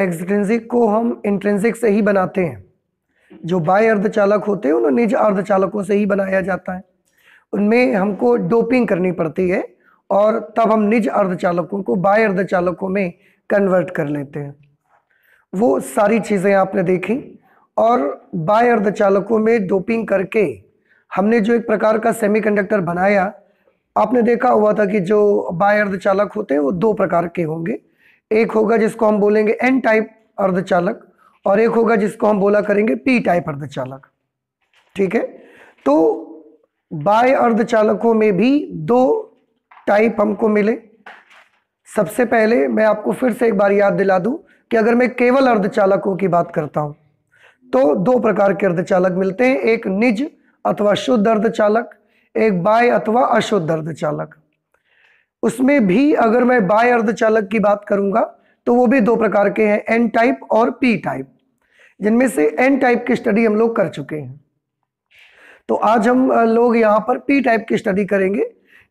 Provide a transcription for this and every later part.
Extrinsic को हम intrinsic से ही बनाते हैं। जो बाह्य अर्धचालक होते हैं उन्हें निज अर्धचालकों से ही बनाया जाता है। उनमें हमको डोपिंग करनी पड़ती है और तब हम निज अर्धचालकों को बाह्य अर्धचालकों में कन्वर्ट कर लेते हैं। वो सारी चीज़ें आपने देखी। और बाह्य अर्धचालकों में डोपिंग करके हमने जो एक प्रकार का सेमीकंडक्टर बनाया, आपने देखा हुआ था कि जो बाह्य अर्धचालक होते हैं वो दो प्रकार के होंगे। एक होगा जिसको हम बोलेंगे एन टाइप अर्धचालक और एक होगा जिसको हम बोला करेंगे पी टाइप अर्धचालक। ठीक है, तो बाह्य अर्धचालकों में भी दो टाइप हमको मिले। सबसे पहले मैं आपको फिर से एक बार याद दिला दूं कि अगर मैं केवल अर्धचालकों की बात करता हूं तो दो प्रकार के अर्धचालक मिलते हैं, एक निज अथवा शुद्ध अर्धचालक, एक बाह्य अथवा अशुद्ध अर्धचालक। उसमें भी अगर मैं बाह्य अर्धचालक की बात करूंगा तो वो भी दो प्रकार के हैं, एन टाइप और पी टाइप, जिनमें से एन टाइप की स्टडी हम लोग कर चुके हैं। तो आज हम लोग यहाँ पर पी टाइप की स्टडी करेंगे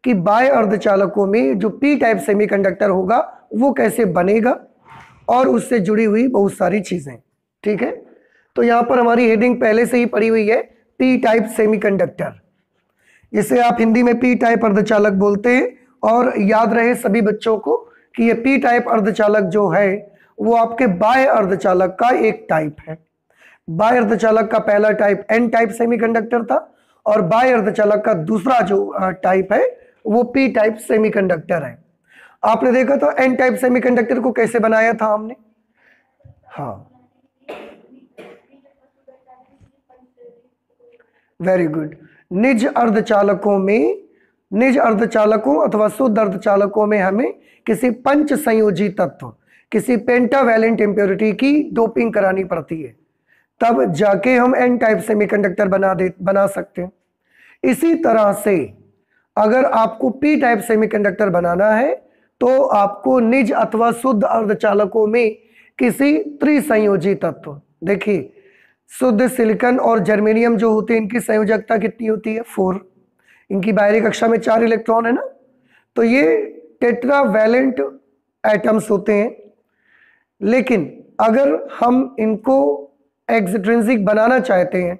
कि बाह्य अर्धचालकों में जो पी टाइप सेमीकंडक्टर होगा वो कैसे बनेगा और उससे जुड़ी हुई बहुत सारी चीजें। ठीक है, तो यहाँ पर हमारी हेडिंग पहले से ही पड़ी हुई है, पी टाइप सेमीकंडक्टर, जिसे आप हिंदी में पी टाइप अर्धचालक बोलते हैं। और याद रहे सभी बच्चों को कि ये पी टाइप अर्धचालक जो है वो आपके बाह्य अर्धचालक का एक टाइप है। बाह्य अर्धचालक का पहला टाइप एन टाइप सेमीकंडक्टर था और बाह्य अर्धचालक का दूसरा जो टाइप है वो पी टाइप सेमीकंडक्टर है। आपने देखा था एन टाइप सेमीकंडक्टर को कैसे बनाया था हमने। हाँ, वेरी गुड। निज अर्धचालकों अथवा शुद्ध अर्धचालकों में हमें किसी पंच संयोजी तत्व, किसी पेंटावैलेंट इंप्योरिटी की डोपिंग करानी पड़ती है, तब जाके हम एन टाइप सेमीकंडक्टर बना सकते हैं। इसी तरह से अगर आपको पी टाइप सेमीकंडक्टर बनाना है तो आपको निज अथवा शुद्ध अर्धचालकों में किसी त्रिसंयोजी तत्व, देखिए शुद्ध सिलिकॉन और जर्मेनियम जो होते हैं इनकी संयोजकता कितनी होती है, 4। इनकी बाहरी कक्षा में 4 इलेक्ट्रॉन है ना, तो ये टेट्रावैलेंट एटम्स होते हैं। लेकिन अगर हम इनको एक्सट्रिंसिक बनाना चाहते हैं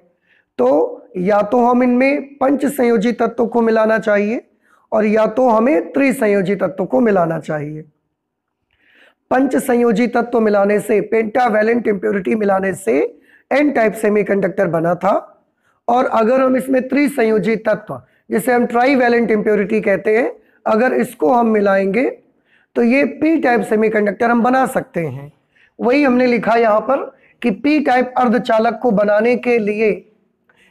तो या तो हम इनमें पंच संयोजी तत्वों को मिलाना चाहिए और या तो हमें त्रिसंयोजी तत्वों को मिलाना चाहिए। पंच संयोजी तत्व मिलाने से, पेंटावैलेंट इंप्योरिटी मिलाने से एन टाइप सेमीकंडक्टर बना था। और अगर हम इसमें त्रिसंयोजी तत्व, जिसे हम ट्राईवैलेंट इंप्योरिटी कहते हैं, अगर इसको हम मिलाएंगे तो ये पी टाइप सेमीकंडक्टर हम बना सकते हैं। वही हमने लिखा यहाँ पर कि पी टाइप अर्धचालक को बनाने के लिए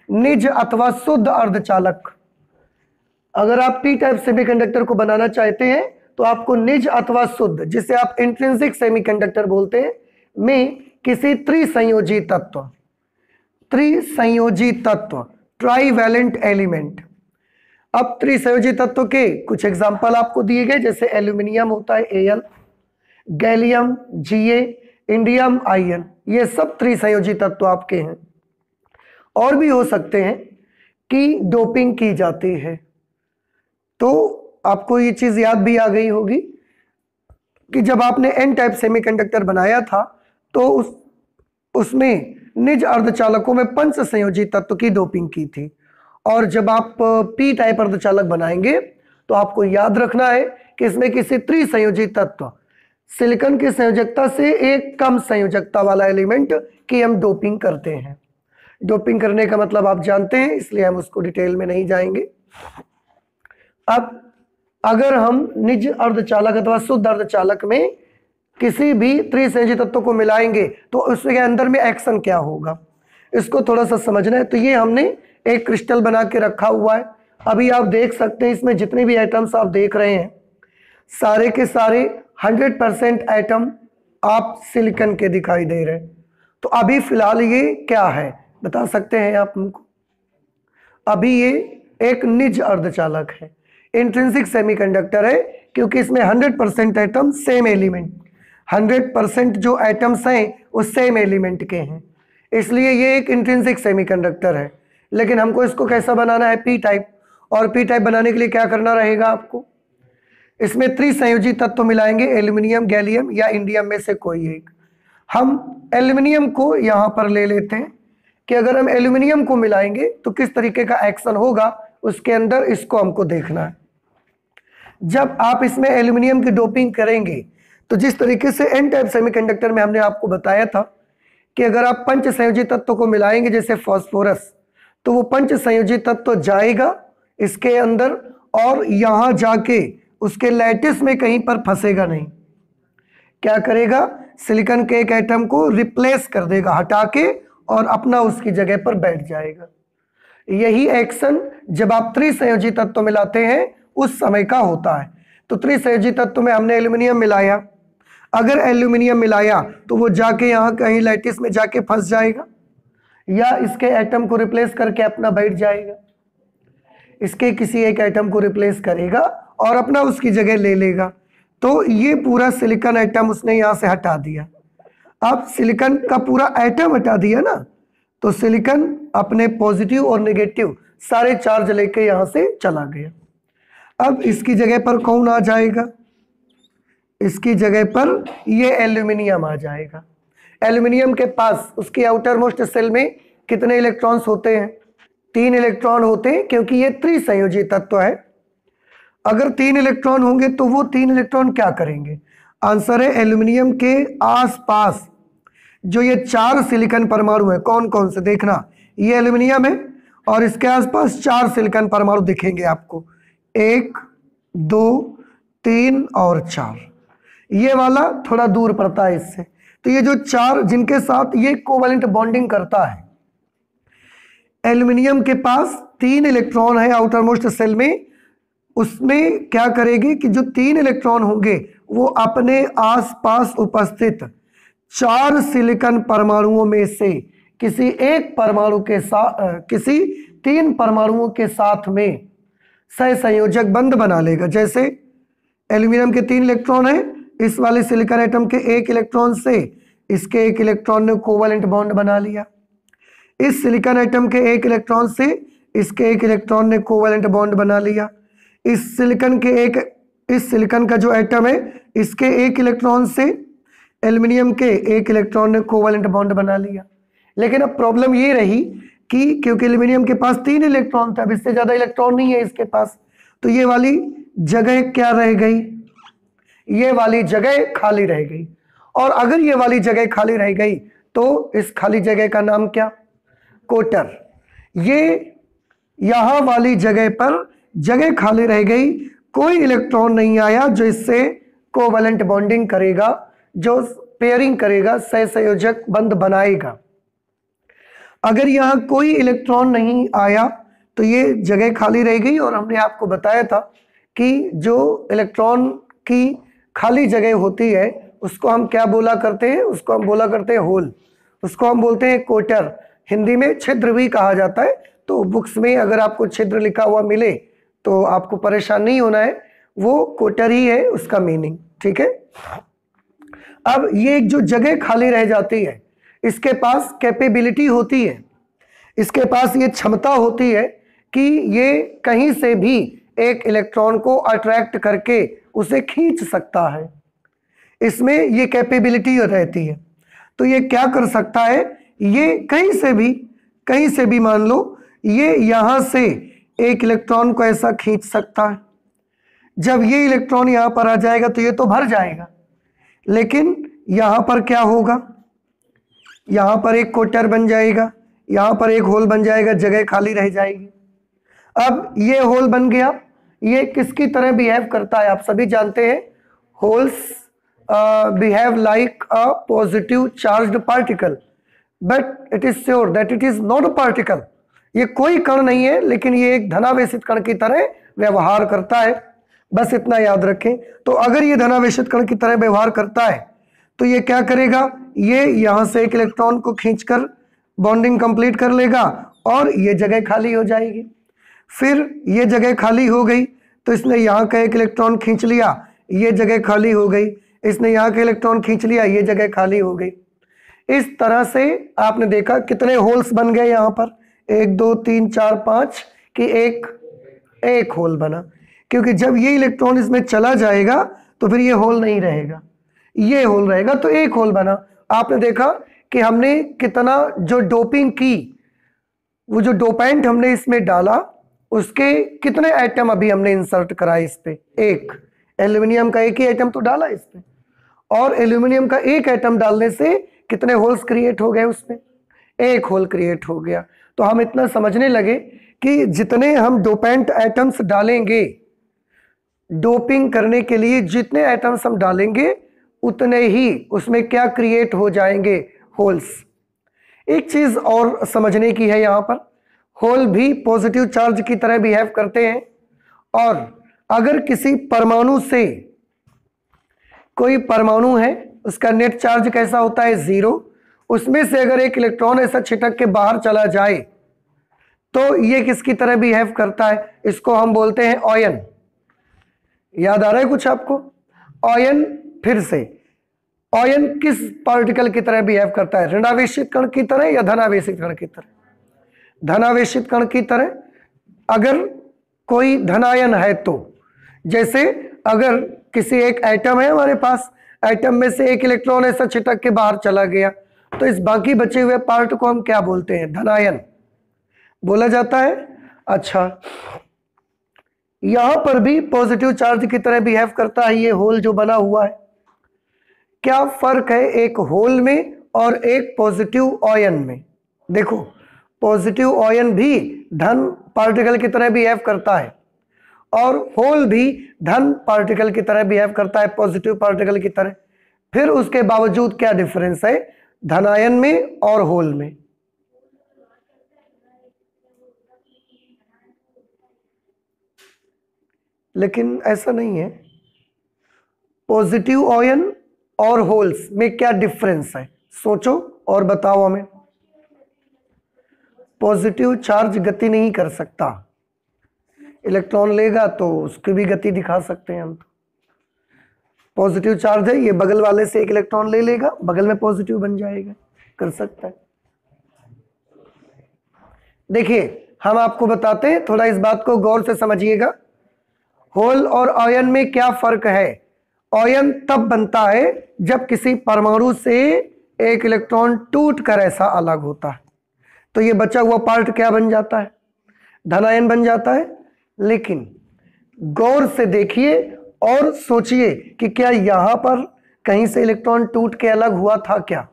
निज अथवा शुद्ध अर्धचालक, अगर आप पी टाइप सेमीकंडक्टर को बनाना चाहते हैं तो आपको निज अथवा शुद्ध, जिसे आप इंट्रिंसिक सेमीकंडक्टर बोलते हैं, में किसी त्रिसंयोजी तत्व ट्राईवैलेंट एलिमेंट। अब त्रिसंयोजी तत्व के कुछ एग्जांपल आपको दिए गए, जैसे एल्यूमिनियम होता है Al, gallium Ga, indium In, ये सब त्रिसंयोजी तत्व आपके हैं। और भी हो सकते हैं कि डोपिंग की जाती है। तो आपको ये चीज याद भी आ गई होगी कि जब आपने एन टाइप सेमीकंडक्टर बनाया था तो उसमें निज अर्धचालकों में पंच संयोजी तत्व की डोपिंग की थी। और जब आप पी टाइप अर्धचालक बनाएंगे तो आपको याद रखना है कि इसमें किसी त्रिसंयोजी तत्व, सिलिकॉन की संयोजकता से एक कम संयोजकता वाला एलिमेंट की हम डोपिंग करते हैं। डोपिंग करने का मतलब आप जानते हैं, इसलिए हम उसको डिटेल में नहीं जाएंगे। अब अगर हम निज अर्धचालक अथवा शुद्ध अर्धचालक में किसी भी त्रिसंयोजी तत्व को मिलाएंगे तो उसके अंदर में एक्शन क्या होगा, इसको थोड़ा सा समझना है। तो ये हमने एक क्रिस्टल बना के रखा हुआ है। अभी आप देख सकते हैं इसमें जितने भी एटम्स आप देख रहे हैं सारे के सारे 100% एटम आप सिलिकॉन के दिखाई दे रहे हैं। तो अभी फिलहाल ये क्या है बता सकते हैं आप हमको? अभी ये एक निज अर्धचालक है, इंट्रिंसिक सेमीकंडक्टर है, क्योंकि इसमें 100% एटम सेम एलिमेंट, 100% जो एटम्स हैं वो सेम एलिमेंट के हैं, इसलिए ये एक इंट्रिंसिक सेमीकंडक्टर है। लेकिन हमको इसको कैसा बनाना है, पी टाइप। और पी टाइप बनाने के लिए क्या करना रहेगा आपको, इसमें त्रिसंयोजी तत्व मिलाएंगे, एल्यूमिनियम, गैलियम या इंडियम में से कोई एक। हम एल्युमिनियम को यहाँ पर ले लेते हैं कि अगर हम एल्युमिनियम को मिलाएंगे तो किस तरीके का एक्शन होगा, उसके अंदर इसको हमको देखना है। जब आप इसमें एल्युमिनियम की डोपिंग करेंगे तो जिस तरीके से एन टाइप सेमीकंडक्टर में हमने आपको बताया था कि अगर आप पंच संयोजी तत्व को मिलाएंगे जैसे फास्फोरस, तो वो पंच संयोजी तत्व जाएगा इसके अंदर और यहां जाके उसके लैटिस में कहीं पर फंसेगा नहीं। क्या करेगा, सिलिकॉन के एक एटम को रिप्लेस कर देगा हटा के और अपना उसकी जगह पर बैठ जाएगा। यही एक्शन जब आप त्रिसंयोजी तत्व मिलाते हैं उस समय का होता है। तो त्रिसंयोजी तत्व में हमने एल्यूमिनियम मिलाया, अगर एल्यूमिनियम मिलाया तो वो जाके यहाँ कहीं लैटिस में जाके फंस जाएगा या इसके एटम को रिप्लेस करके अपना बैठ जाएगा। इसके किसी एक एटम को रिप्लेस करेगा और अपना उसकी जगह ले लेगा। तो ये पूरा सिलिकॉन एटम उसने यहाँ से हटा दिया। अब सिलिकॉन का पूरा एटम हटा दिया ना, तो सिलिकॉन अपने पॉजिटिव और नेगेटिव सारे चार्ज लेके यहाँ से चला गया। अब इसकी जगह पर कौन आ जाएगा, इसकी जगह पर ये एल्यूमिनियम आ जाएगा। एल्यूमिनियम के पास उसकी आउटर मोस्ट सेल में कितने इलेक्ट्रॉन्स होते हैं, 3 इलेक्ट्रॉन होते हैं, क्योंकि ये त्रिसंयोजी तत्व है। अगर 3 इलेक्ट्रॉन होंगे तो वो 3 इलेक्ट्रॉन क्या करेंगे, आंसर है एल्यूमिनियम के आसपास जो ये 4 सिलिकॉन परमाणु है, कौन कौन से देखना, ये एल्यूमिनियम है और इसके आसपास 4 सिलिकॉन परमाणु दिखेंगे आपको, 1 2 3 और 4। ये वाला थोड़ा दूर पड़ता है इससे। तो ये जो 4 जिनके साथ ये कोवैलेंट बॉन्डिंग करता है, एल्यूमिनियम के पास 3 इलेक्ट्रॉन है आउटर मोस्ट सेल में, उसमें क्या करेगी कि जो 3 इलेक्ट्रॉन होंगे वो अपने आसपास उपस्थित 4 सिलिकॉन परमाणुओं में से किसी एक परमाणु के साथ, किसी 3 परमाणुओं के साथ में सहसंयोजक बंध बना लेगा। जैसे एल्यूमिनियम के 3 इलेक्ट्रॉन है, इस वाले सिलिकॉन एटम के 1 इलेक्ट्रॉन से इसके 1 इलेक्ट्रॉन ने कोवैलेंट बॉन्ड बना लिया, इस सिलिकॉन एटम के 1 इलेक्ट्रॉन से इसके 1 इलेक्ट्रॉन ने कोवैलेंट बॉन्ड बना लिया, इस सिलिकॉन का जो एटम है इसके 1 इलेक्ट्रॉन से एल्यूमिनियम के 1 इलेक्ट्रॉन ने कोवैलेंट बॉन्ड बना लिया। लेकिन अब प्रॉब्लम ये रही कि क्योंकि एल्यूमिनियम के पास 3 इलेक्ट्रॉन था, अब इससे ज्यादा इलेक्ट्रॉन नहीं है इसके पास, तो ये वाली जगह क्या रह गई, ये वाली जगह खाली रह गई। और अगर ये वाली जगह खाली रह गई तो इस खाली जगह का नाम क्या, कोटर। ये यहां वाली जगह पर जगह खाली रह गई, कोई इलेक्ट्रॉन नहीं आया जो इससे कोवैलेंट बॉन्डिंग करेगा, जो पेयरिंग करेगा, सहसंयोजक बंध बनाएगा। अगर यहां कोई इलेक्ट्रॉन नहीं आया तो ये जगह खाली रह गई। और हमने आपको बताया था कि जो इलेक्ट्रॉन की खाली जगह होती है उसको हम क्या बोला करते हैं, उसको हम बोला करते हैं होल, उसको हम बोलते हैं कोटर, हिंदी में छिद्र भी कहा जाता है। तो बुक्स में अगर आपको छिद्र लिखा हुआ मिले तो आपको परेशान नहीं होना है, वो कोटर ही है उसका मीनिंग, ठीक है। अब ये जो जगह खाली रह जाती है, इसके पास कैपेबिलिटी होती है, इसके पास ये क्षमता होती है कि ये कहीं से भी एक इलेक्ट्रॉन को अट्रैक्ट करके उसे खींच सकता है, इसमें ये कैपेबिलिटी रहती है। तो ये क्या कर सकता है, ये कहीं से भी मान लो ये यहां से एक इलेक्ट्रॉन को ऐसा खींच सकता है। जब ये इलेक्ट्रॉन यहां पर आ जाएगा तो ये तो भर जाएगा, लेकिन यहां पर क्या होगा, यहां पर एक कोटर बन जाएगा, यहां पर एक होल बन जाएगा, जगह खाली रह जाएगी। अब ये होल बन गया, ये किसकी तरह बिहेव करता है आप सभी जानते हैं, holes behave like a positive charged particle, but it is sure that it is not a particle. ये कोई कण नहीं है, लेकिन ये एक धनावेशित कण की तरह व्यवहार करता है, बस इतना याद रखें। तो अगर ये धनावेशित कण की तरह व्यवहार करता है तो ये क्या करेगा, ये यहां से एक इलेक्ट्रॉन को खींचकर बॉन्डिंग कंप्लीट कर लेगा और ये जगह खाली हो जाएगी। फिर ये जगह खाली हो गई तो इसने यहाँ का एक इलेक्ट्रॉन खींच लिया, ये जगह खाली हो गई, इसने यहाँ का इलेक्ट्रॉन खींच लिया, ये जगह खाली हो गई। इस तरह से आपने देखा कितने होल्स बन गए यहाँ पर, 1 2 3 4 5 की एक होल बना, क्योंकि जब ये इलेक्ट्रॉन इसमें चला जाएगा तो फिर ये होल नहीं रहेगा, ये होल रहेगा, तो एक होल बना। आपने देखा कि हमने कितना जो डोपिंग की, वो जो डोपेंट हमने इसमें डाला, उसके कितने एटम अभी हमने इंसर्ट कराए इस पे? एक। एल्यूमिनियम का एक ही एटम तो डाला इस पे, और एल्यूमिनियम का एक एटम डालने से कितने होल्स क्रिएट हो गए उसमें? एक होल क्रिएट हो गया। तो हम इतना समझने लगे कि जितने हम डोपेंट एटम्स डालेंगे, डोपिंग करने के लिए जितने एटम्स हम डालेंगे, उतने ही उसमें क्या क्रिएट हो जाएंगे? होल्स। एक चीज और समझने की है यहाँ पर, होल भी पॉजिटिव चार्ज की तरह बिहेव करते हैं, और अगर किसी परमाणु से, कोई परमाणु है, उसका नेट चार्ज कैसा होता है? 0। उसमें से अगर एक इलेक्ट्रॉन ऐसा छिटक के बाहर चला जाए तो ये किसकी तरह बिहेव करता है? इसको हम बोलते हैं आयन। याद आ रहा है कुछ आपको? आयन। फिर से, आयन किस पार्टिकल की तरह बिहेव करता है? ऋणावेशित कण की तरह या धनावेशित कण की तरह? धनावेशित कण की तरह। अगर कोई धनायन है तो, जैसे अगर किसी एक एटम है हमारे पास, एटम में से एक इलेक्ट्रॉन ऐसा छिटक के बाहर चला गया, तो इस बाकी बचे हुए पार्ट को हम क्या बोलते हैं? धनायन बोला जाता है। अच्छा, यहां पर भी पॉजिटिव चार्ज की तरह बिहेव करता है ये होल जो बना हुआ है। क्या फर्क है एक होल में और एक पॉजिटिव आयन में? देखो, पॉजिटिव आयन भी धन पार्टिकल की तरह बिहेव करता है, और होल भी धन पार्टिकल की तरह बिहेव करता है, पॉजिटिव पार्टिकल की तरह। फिर उसके बावजूद क्या डिफरेंस है धनायन में और होल में? लेकिन ऐसा नहीं है। पॉजिटिव आयन और होल्स में क्या डिफरेंस है? सोचो और बताओ हमें। पॉजिटिव चार्ज गति नहीं कर सकता, इलेक्ट्रॉन लेगा तो उसकी भी गति दिखा सकते हैं हम। तो पॉजिटिव चार्ज है, ये बगल वाले से एक इलेक्ट्रॉन ले लेगा, बगल में पॉजिटिव बन जाएगा, कर सकता है। देखिए, हम आपको बताते हैं, थोड़ा इस बात को गौर से समझिएगा। होल और आयन में क्या फर्क है? आयन तब बनता है जब किसी परमाणु से एक इलेक्ट्रॉन टूट कर ऐसा अलग होता है, तो ये बचा हुआ पार्ट क्या बन जाता है? धनायन बन जाता है। लेकिन गौर से देखिए और सोचिए कि क्या यहां पर कहीं से इलेक्ट्रॉन टूट के अलग हुआ था क्या?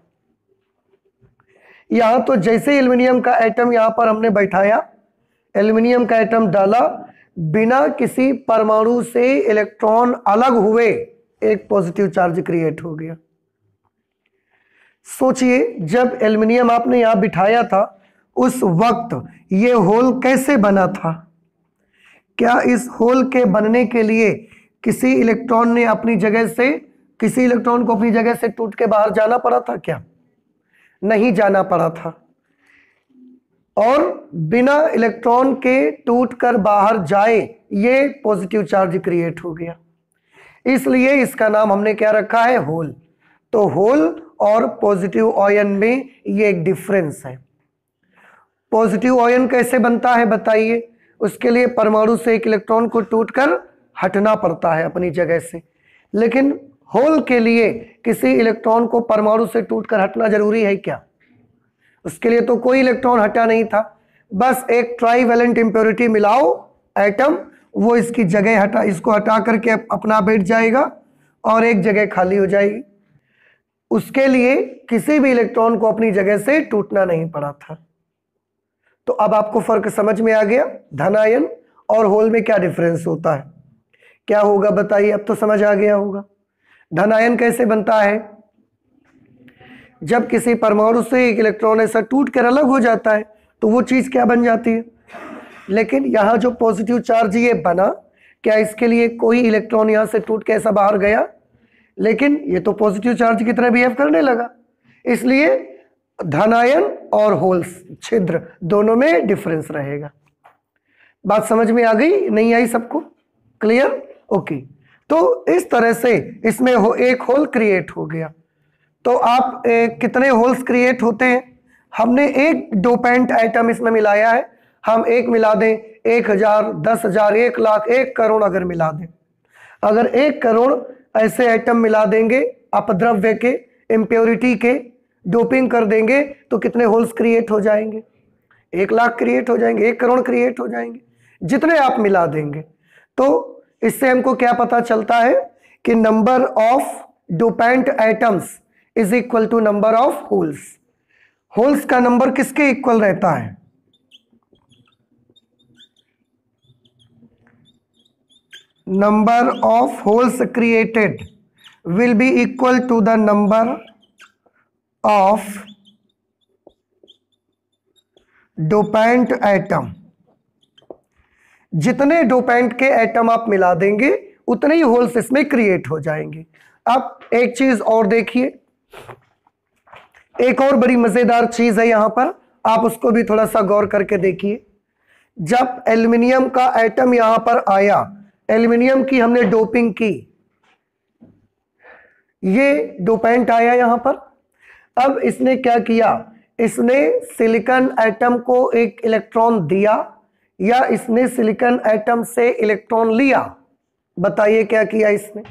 यहां तो जैसे एल्युमिनियम का एटम यहां पर हमने बैठाया, एल्युमिनियम का एटम डाला, बिना किसी परमाणु से इलेक्ट्रॉन अलग हुए एक पॉजिटिव चार्ज क्रिएट हो गया। सोचिए, जब एल्युमिनियम आपने यहां बिठाया था, उस वक्त ये होल कैसे बना था? क्या इस होल के बनने के लिए किसी इलेक्ट्रॉन ने अपनी जगह से, किसी इलेक्ट्रॉन को अपनी जगह से टूट के बाहर जाना पड़ा था क्या? नहीं जाना पड़ा था। और बिना इलेक्ट्रॉन के टूटकर बाहर जाए ये पॉजिटिव चार्ज क्रिएट हो गया, इसलिए इसका नाम हमने क्या रखा है? होल। तो होल और पॉजिटिव आयन में ये एक डिफरेंस है। पॉजिटिव आयन कैसे बनता है बताइए? उसके लिए परमाणु से एक इलेक्ट्रॉन को टूटकर हटना पड़ता है अपनी जगह से, लेकिन होल के लिए किसी इलेक्ट्रॉन को परमाणु से टूटकर हटना जरूरी है क्या? उसके लिए तो कोई इलेक्ट्रॉन हटा नहीं था, बस एक ट्राईवैलेंट इंप्योरिटी मिलाओ एटम, वो इसकी जगह हटा, इसको हटा करके अपना बैठ जाएगा और एक जगह खाली हो जाएगी। उसके लिए किसी भी इलेक्ट्रॉन को अपनी जगह से टूटना नहीं पड़ा था। तो अब आपको फर्क समझ में आ गया, धनायन और होल में क्या डिफरेंस होता है। क्या होगा बताइए? अब तो समझ आ गया होगा। धनायन कैसे बनता है? जब किसी परमाणु से एक इलेक्ट्रॉन ऐसा टूट कर अलग हो जाता है तो वो चीज क्या बन जाती है। लेकिन यहां जो पॉजिटिव चार्ज ये बना, क्या इसके लिए कोई इलेक्ट्रॉन यहां से टूट के ऐसा बाहर गया? लेकिन ये तो पॉजिटिव चार्ज की तरह बिहेव करने लगा, इसलिए धनायन और होल्स, छिद्र, दोनों में डिफरेंस रहेगा। बात समझ में आ गई? नहीं आई सबको? क्लियर? ओके। तो इस तरह से इसमें एक होल क्रिएट हो गया। तो आप कितने होल्स क्रिएट होते हैं? हमने एक डोपेंट एटम इसमें मिलाया है, हम एक मिला दें, 1000, 10,000, 1 लाख, 1 करोड़ अगर मिला दें, अगर 1 करोड़ ऐसे एटम मिला देंगे अपद्रव्य के इम्प्योरिटी के डोपिंग कर देंगे तो कितने होल्स क्रिएट हो जाएंगे? 1,00,000 क्रिएट हो जाएंगे, 1 करोड़ क्रिएट हो जाएंगे, जितने आप मिला देंगे। तो इससे हमको क्या पता चलता है कि number of dopant atoms is equal to number of holes. Holes का नंबर किसके इक्वल रहता है? Number of holes created will be equal to the number of dopant atom। जितने डोपेंट के एटम आप मिला देंगे उतने ही होल्स इसमें क्रिएट हो जाएंगे। अब एक चीज और देखिए, एक और बड़ी मजेदार चीज है यहां पर, आप उसको भी थोड़ा सा गौर करके देखिए। जब एल्युमिनियम का एटम यहां पर आया, एल्युमिनियम की हमने डोपिंग की, ये डोपेंट आया यहां पर। अब इसने क्या किया? इसने सिलिकॉन एटम को एक इलेक्ट्रॉन दिया या इसने सिलिकॉन एटम से इलेक्ट्रॉन लिया? बताइए क्या किया इसने?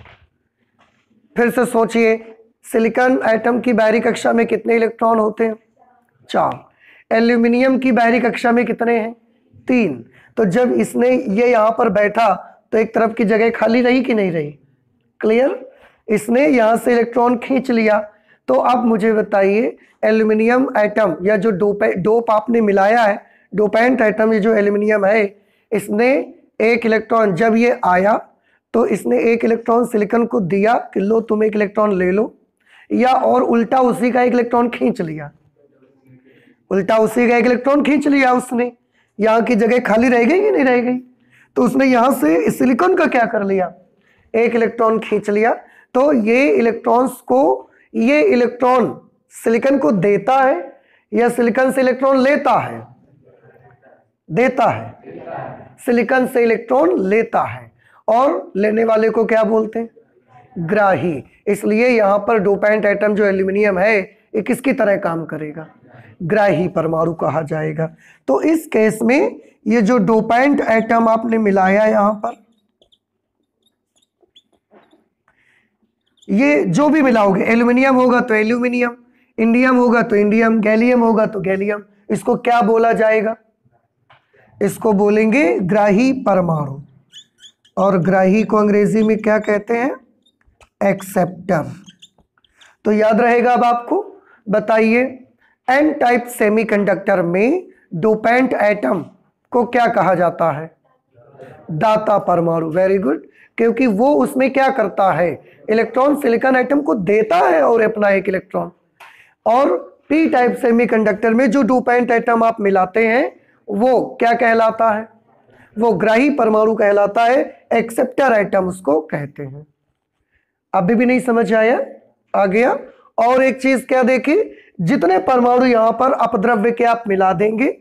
फिर से सोचिए, सिलिकॉन एटम की बाहरी कक्षा में कितने इलेक्ट्रॉन होते हैं? 4। एल्यूमिनियम की बाहरी कक्षा में कितने हैं? 3। तो जब इसने ये यहां पर बैठा तो एक तरफ की जगह खाली रही कि नहीं रही? क्लियर? इसने यहां से इलेक्ट्रॉन खींच लिया। तो अब मुझे बताइए, एल्यूमिनियम एटम या जो डोप आपने मिलाया है, डोपेंट एटम, ये जो एल्यूमिनियम है, इसने एक इलेक्ट्रॉन, जब ये आया तो इसने एक इलेक्ट्रॉन सिलिकॉन को दिया कि लो तुम एक इलेक्ट्रॉन ले लो, या और उल्टा उसी का एक इलेक्ट्रॉन खींच लिया? उल्टा उसी का एक इलेक्ट्रॉन खींच लिया उसने। यहां की जगह खाली रह गई कि नहीं रह गई? तो उसने यहां से सिलिकॉन का क्या कर लिया? एक इलेक्ट्रॉन खींच लिया। तो ये इलेक्ट्रॉन्स को, ये इलेक्ट्रॉन सिलिकॉन को देता है या सिलिकॉन से इलेक्ट्रॉन लेता है? देता है। सिलिकॉन से इलेक्ट्रॉन लेता है। और लेने वाले को क्या बोलते हैं? ग्राही। इसलिए यहां पर डोपेंट एटम जो एल्यूमिनियम है, ये किसकी तरह काम करेगा? ग्राही परमाणु कहा जाएगा। तो इस केस में ये जो डोपेंट एटम आपने मिलाया यहां पर, ये जो भी मिलाओगे, एल्यूमिनियम होगा तो एल्यूमिनियम, इंडियम होगा तो इंडियम, गैलियम होगा तो गैलियम, इसको क्या बोला जाएगा? इसको बोलेंगे ग्राही परमाणु। और ग्राही को अंग्रेजी में क्या कहते हैं? एक्सेप्टर। तो याद रहेगा अब आपको। बताइए, एन टाइप सेमीकंडक्टर में डोपेंट एटम को क्या कहा जाता है? दाता परमाणु। Very good. क्योंकि वो उसमें क्या करता है? इलेक्ट्रॉन सिलिकॉन एटम को देता है और अपना एक इलेक्ट्रॉन। और पी टाइप सेमीकंडक्टर में जो डोपेंट एटम आप मिलाते हैं वो क्या कहलाता है? वो ग्राही परमाणु कहलाता है। एक्सेप्टर एटम उसको कहते हैं। अभी भी नहीं समझ आया? आ गया। और एक चीज क्या देखिए, जितने परमाणु यहां पर अपद्रव्य के आप मिला देंगे,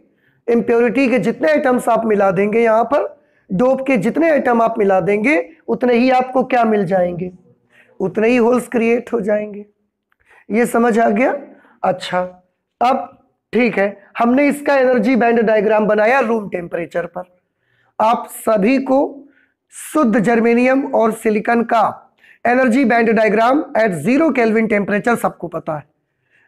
इंप्योरिटी के जितने एटम्स आप मिला देंगे, यहां पर डोप के जितने एटम आप मिला देंगे, उतने ही आपको क्या मिल जाएंगे? उतने ही होल्स क्रिएट हो जाएंगे। ये समझ आ गया? अच्छा, अब ठीक है, हमने इसका एनर्जी बैंड डायग्राम बनाया रूम टेम्परेचर पर। आप सभी को शुद्ध जर्मेनियम और सिलिकॉन का energy band diagram eight 0 kelvin temperature सबको पता है।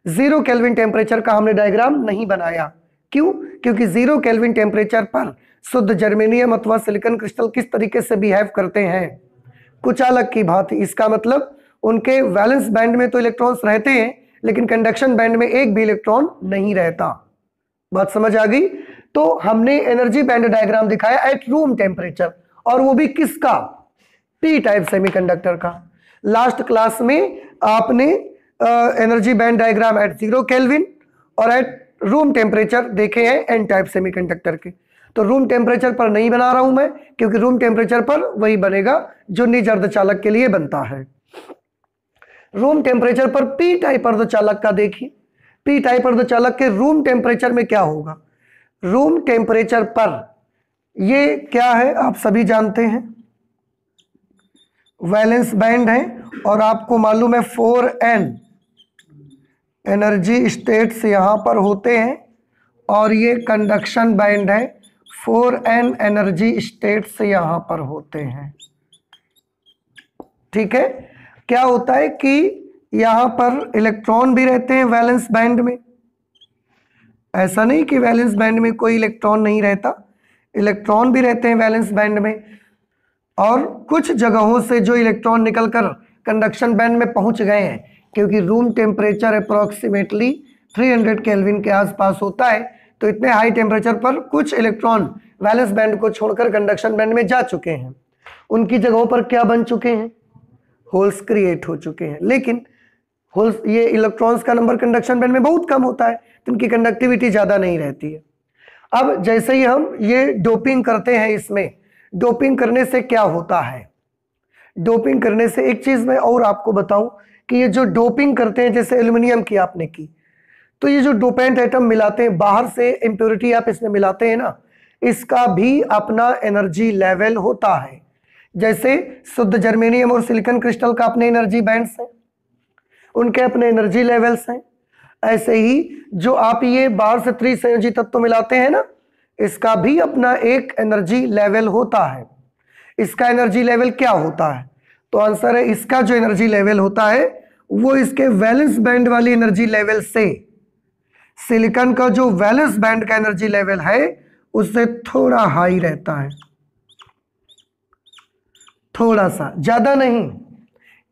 0 केल्विन टेम्परेचर का हमने डायग्राम नहीं बनाया। क्यों? क्योंकि 0 केल्विन टेम्परेचर पर शुद्ध जर्मेनियम अथवा सिलिकॉन क्रिस्टल किस तरीके से बिहेव करते हैं, कुछ अलग की भांति। इसका मतलब उनके वैलेंस बैंड में तो इलेक्ट्रॉन्स रहते हैं, लेकिन कंडक्शन बैंड में एक भी इलेक्ट्रॉन नहीं रहता। बात समझ आ गई? तो हमने एनर्जी बैंड डायग्राम दिखाया एट रूम टेम्परेचर, और वो भी किसका? पी टाइप सेमीकंडक्टर का। लास्ट क्लास में आपने energy band diagram eight 0 kelvin और एट रूम टेम्परेचर देखे हैं एन टाइप सेमीकंडक्टर के। तो रूम टेम्परेचर पर नहीं बना रहा हूं मैं, क्योंकि रूम टेम्परेचर पर वही बनेगा जो निज अर्धचालक के लिए बनता है। रूम टेम्परेचर पर पी टाइप अर्धचालक का देखिए। पी टाइप अर्धचालक के रूम टेम्परेचर में क्या होगा? रूम टेम्परेचर पर ये क्या है आप सभी जानते हैं, वैलेंस बैंड है, और आपको मालूम है 4n एनर्जी स्टेट्स यहां पर होते हैं, और ये कंडक्शन बैंड है, 4n एनर्जी स्टेट्स यहां पर होते हैं। ठीक है? क्या होता है कि यहां पर इलेक्ट्रॉन भी रहते हैं वैलेंस बैंड में। ऐसा नहीं कि वैलेंस बैंड में कोई इलेक्ट्रॉन नहीं रहता, इलेक्ट्रॉन भी रहते हैं वैलेंस बैंड में। और कुछ जगहों से जो इलेक्ट्रॉन निकलकर कंडक्शन बैंड में पहुंच गए हैं, क्योंकि रूम टेम्परेचर अप्रॉक्सीमेटली 300 केल्विन के आसपास होता है, तो इतने हाई टेम्परेचर पर कुछ इलेक्ट्रॉन वैलेंस बैंड को छोड़कर कंडक्शन बैंड में जा चुके हैं। उनकी जगहों पर क्या बन चुके हैं? होल्स क्रिएट हो चुके हैं। लेकिन होल्स, ये इलेक्ट्रॉन्स का नंबर कंडक्शन बैंड में बहुत कम होता है, तो इनकी कंडक्टिविटी ज़्यादा नहीं रहती है। अब जैसे ही हम ये डोपिंग करते हैं, इसमें डोपिंग करने से क्या होता है? डोपिंग करने से एक चीज़ मैं और आपको बताऊं कि ये जो डोपिंग करते हैं, जैसे एल्युमिनियम की आपने की, तो ये जो डोपेंट एटम मिलाते हैं, बाहर से इम्प्योरिटी आप इसमें मिलाते हैं ना, इसका भी अपना एनर्जी लेवल होता है। जैसे शुद्ध जर्मेनियम और सिलिकॉन क्रिस्टल का अपने एनर्जी बैंड्स हैं, उनके अपने एनर्जी लेवल्स हैं। ऐसे ही जो आप ये बाहर से त्रिसंयोजी तत्व मिलाते हैं ना, इसका भी अपना एक एनर्जी लेवल होता है। इसका एनर्जी लेवल क्या होता है? तो आंसर है, इसका जो एनर्जी लेवल होता है वो इसके वैलेंस बैंड वाली एनर्जी लेवल से, सिलिकॉन का जो वैलेंस बैंड का एनर्जी लेवल है उससे थोड़ा हाई रहता है, थोड़ा सा, ज्यादा नहीं,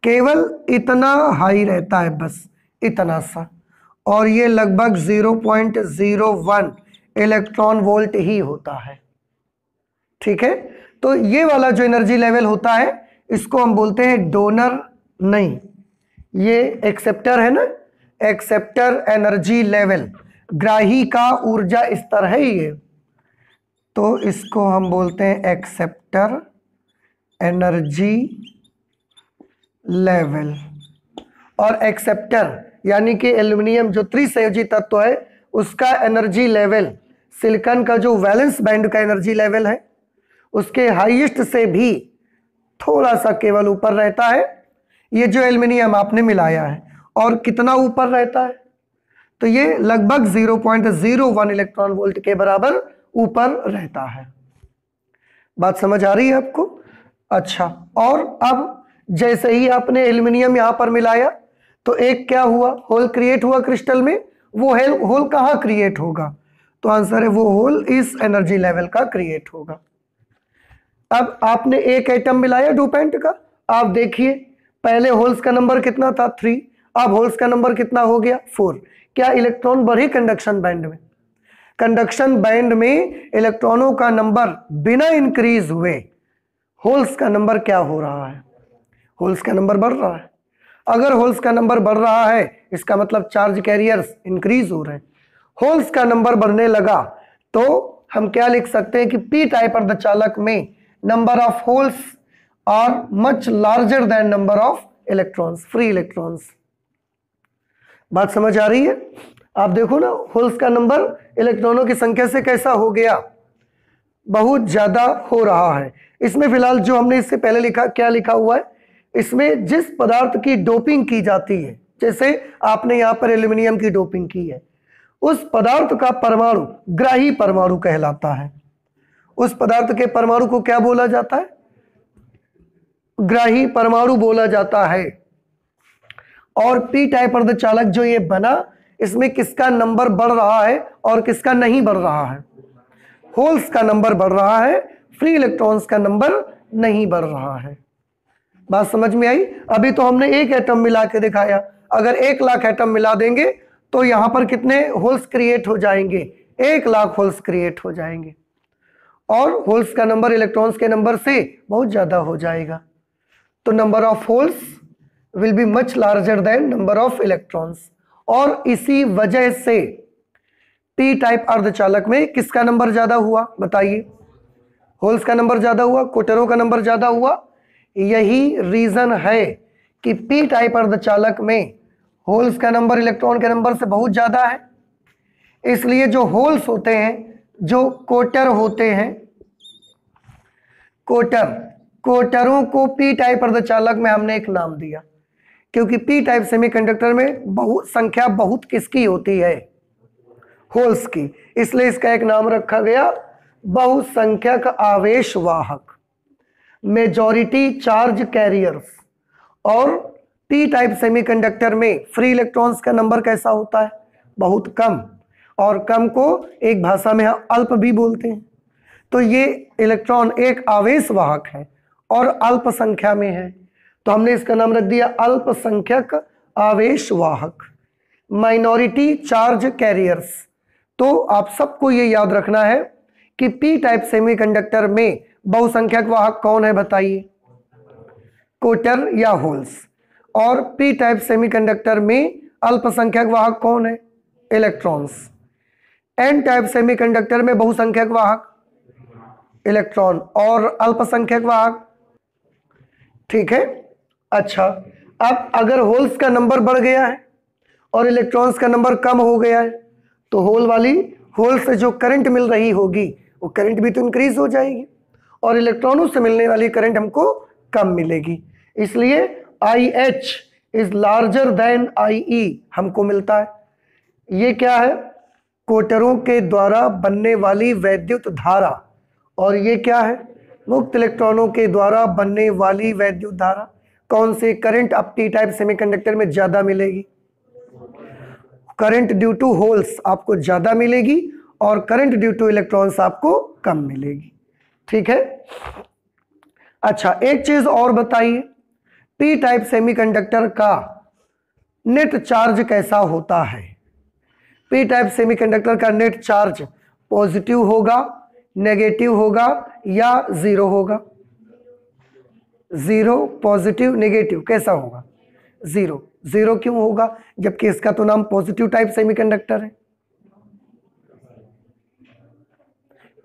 केवल इतना हाई रहता है, बस इतना सा। और ये लगभग 0.01 इलेक्ट्रॉन वोल्ट ही होता है। ठीक है, तो ये वाला जो एनर्जी लेवल होता है इसको हम बोलते हैं डोनर, नहीं, ये एक्सेप्टर है ना, एक्सेप्टर एनर्जी लेवल, ग्राही का ऊर्जा स्तर है ये, तो इसको हम बोलते हैं एक्सेप्टर एनर्जी लेवल। और एक्सेप्टर यानी कि एल्युमिनियम जो त्रिसंयोजी तत्व है उसका एनर्जी लेवल सिलिकॉन का जो वैलेंस बैंड का एनर्जी लेवल है उसके हाईएस्ट से भी थोड़ा सा केवल ऊपर रहता है। ये जो एल्युमिनियम आपने मिलाया है, और कितना ऊपर रहता है? तो ये लगभग 0.01 इलेक्ट्रॉन वोल्ट के बराबर ऊपर रहता है। बात समझ आ रही है आपको? अच्छा, और अब जैसे ही आपने एल्युमिनियम यहां पर मिलाया तो एक क्या हुआ? होल क्रिएट हुआ क्रिस्टल में। वो होल कहां क्रिएट होगा? तो आंसर है, वो होल इस एनर्जी लेवल का क्रिएट होगा। अब आपने एक एटम मिलाया डोपेंट का, आप देखिए पहले होल्स का नंबर कितना था? 3, अब होल्स का नंबर कितना हो गया? 4। क्या इलेक्ट्रॉन बढ़े कंडक्शन बैंड में? कंडक्शन बैंड में इलेक्ट्रॉनों का नंबर बिना इंक्रीज हुए होल्स का नंबर क्या हो रहा है? होल्स का नंबर बढ़ रहा है। अगर होल्स का नंबर बढ़ रहा है इसका मतलब चार्ज कैरियर्स इंक्रीज हो रहे हैं। होल्स का नंबर बढ़ने लगा तो हम क्या लिख सकते हैं कि पी टाइप अर्धचालक में number of holes are much larger than number of electrons, free electrons. बात समझ आ रही है? आप देखो ना, होल्स का नंबर इलेक्ट्रॉनों की संख्या से कैसा हो गया? बहुत ज्यादा हो रहा है। इसमें फिलहाल जो हमने इससे पहले लिखा, क्या लिखा हुआ है इसमें? जिस पदार्थ की डोपिंग की जाती है, जैसे आपने यहां पर एल्युमिनियम की डोपिंग की है, उस पदार्थ का परमाणु ग्राही परमाणु कहलाता है। उस पदार्थ के परमाणु को क्या बोला जाता है? ग्राही परमाणु बोला जाता है। और पी टाइप अर्धचालक जो ये बना, इसमें किसका नंबर बढ़ रहा है और किसका नहीं बढ़ रहा है? होल्स का नंबर बढ़ रहा है, फ्री इलेक्ट्रॉन्स का नंबर नहीं बढ़ रहा है। बात समझ में आई? अभी तो हमने एक एटम मिला के दिखाया, अगर 1 लाख एटम मिला देंगे तो यहां पर कितने होल्स क्रिएट हो जाएंगे? 1 लाख होल्स क्रिएट हो जाएंगे, और होल्स का नंबर इलेक्ट्रॉन्स के नंबर से बहुत ज्यादा हो जाएगा। तो number of holes will be much larger than number of electrons. और इसी वजह से पी टाइप अर्धचालक में किसका नंबर ज्यादा हुआ? बताइए। होल्स का नंबर ज्यादा हुआ, क्वार्टरों का नंबर ज्यादा हुआ। यही रीजन है कि पी टाइप अर्धचालक में होल्स का नंबर इलेक्ट्रॉन के नंबर से बहुत ज्यादा है। इसलिए जो होल्स होते हैं, जो क्वार्टर होते हैं, क्वार्टरों को पी टाइप अर्धचालक में हमने एक नाम दिया, क्योंकि पी टाइप सेमीकंडक्टर में बहुत संख्या बहुत किसकी होती है? होल्स की। इसलिए इसका एक नाम रखा गया बहुसंख्यक आवेश वाहक, मेजॉरिटी चार्ज कैरियर्स। और पी टाइप सेमीकंडक्टर में फ्री इलेक्ट्रॉन्स का नंबर कैसा होता है? बहुत कम, और कम को एक भाषा में हम अल्प भी बोलते हैं। तो ये इलेक्ट्रॉन एक आवेश वाहक है और अल्प संख्या में है, तो हमने इसका नाम रख दिया अल्पसंख्यक आवेश वाहक, माइनॉरिटी चार्ज कैरियर्स। तो आप सबको ये याद रखना है कि पी टाइप सेमीकंडक्टर में बहुसंख्यक वाहक कौन है बताइए? क्वार्टर या होल्स। और पी टाइप सेमीकंडक्टर में अल्पसंख्यक वाहक कौन है? इलेक्ट्रॉन्स। एन टाइप सेमीकंडक्टर में बहुसंख्यक वाहक इलेक्ट्रॉन और अल्पसंख्यक वाहक, ठीक है। अच्छा, अब अगर होल्स का नंबर बढ़ गया है और इलेक्ट्रॉन्स का नंबर कम हो गया है, तो होल से जो करंट मिल रही होगी वो करंट भी तो इंक्रीज हो जाएगी, और इलेक्ट्रॉनों से मिलने वाली करंट हमको कम मिलेगी। इसलिए IH is larger than IE हमको मिलता है। ये क्या है? क्वार्टरों के द्वारा बनने वाली वैद्युत धारा, और ये क्या है? मुक्त इलेक्ट्रॉनों के द्वारा बनने वाली वैद्युत धारा। कौन से करंट अब पी टाइप सेमीकंडक्टर में ज्यादा मिलेगी? करंट ड्यू टू होल्स आपको ज्यादा मिलेगी और करंट ड्यू टू इलेक्ट्रॉन्स आपको कम मिलेगी, ठीक है। अच्छा, एक चीज और बताइए, पी टाइप सेमीकंडक्टर का नेट चार्ज कैसा होता है? पी टाइप सेमीकंडक्टर का नेट चार्ज पॉजिटिव होगा, नेगेटिव होगा या जीरो होगा? जीरो, पॉजिटिव, नेगेटिव, कैसा होगा? जीरो। जीरो क्यों होगा जबकि इसका तो नाम पॉजिटिव टाइप सेमीकंडक्टर है?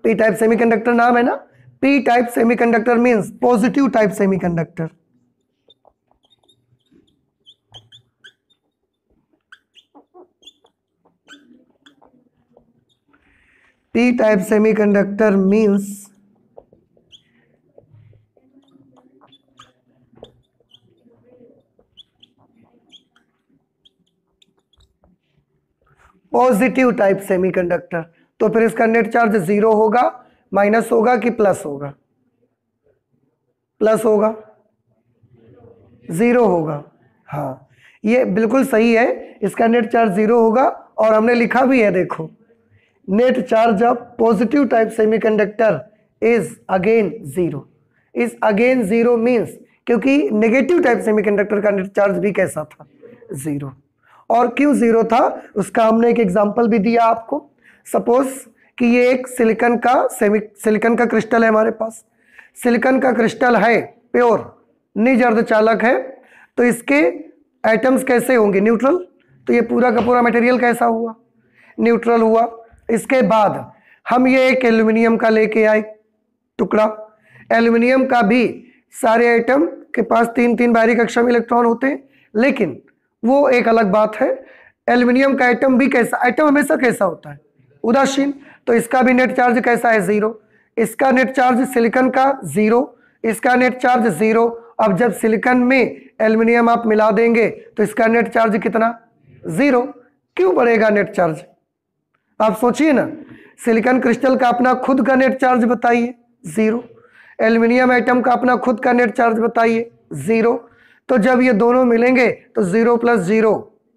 पी टाइप सेमीकंडक्टर नाम है ना, P type semiconductor means positive type semiconductor. P type semiconductor means positive type semiconductor. तो फिर इसका नेट चार्ज जीरो होगा, माइनस होगा कि प्लस होगा? प्लस होगा, जीरो होगा। हाँ, ये बिल्कुल सही है, इसका नेट चार्ज जीरो होगा, और हमने लिखा भी है, देखो, net charge of positive type semiconductor is again zero. Is again zero means क्योंकि नेगेटिव टाइप सेमीकंडक्टर का नेट चार्ज भी कैसा था? जीरो। और क्यों जीरो था उसका हमने एक एग्जांपल भी दिया आपको। सपोज कि ये एक सिलिकॉन का क्रिस्टल है हमारे पास। सिलिकॉन का क्रिस्टल है प्योर, निज अर्धचालक है, तो इसके एटम्स कैसे होंगे? न्यूट्रल। तो ये पूरा का पूरा मटेरियल कैसा हुआ? न्यूट्रल हुआ। इसके बाद हम ये एक एल्यूमिनियम का लेके आए टुकड़ा। एल्यूमिनियम का भी सारे एटम के पास तीन तीन बाहरी कक्षा में इलेक्ट्रॉन होते हैं, लेकिन वो एक अलग बात है। एल्यूमिनियम का एटम भी कैसा? एटम हमेशा कैसा होता है? उदासीन। तो इसका भी नेट चार्ज कैसा है? जीरो। इसका नेट चार्ज सिलिकॉन का जीरो, इसका नेट चार्ज जीरो। अब जब सिलिकॉन में एल्यूमिनियम आप मिला देंगे तो इसका नेट चार्ज कितना? जीरो। क्यों बढ़ेगा नेट चार्ज? आप सोचिए ना, सिलिकॉन क्रिस्टल का अपना खुद का नेट चार्ज बताइए, जीरो। एल्यूमिनियम एटम का अपना खुद का नेट चार्ज बताइए, जीरो। तो जब ये दोनों मिलेंगे तो जीरो प्लस जीरो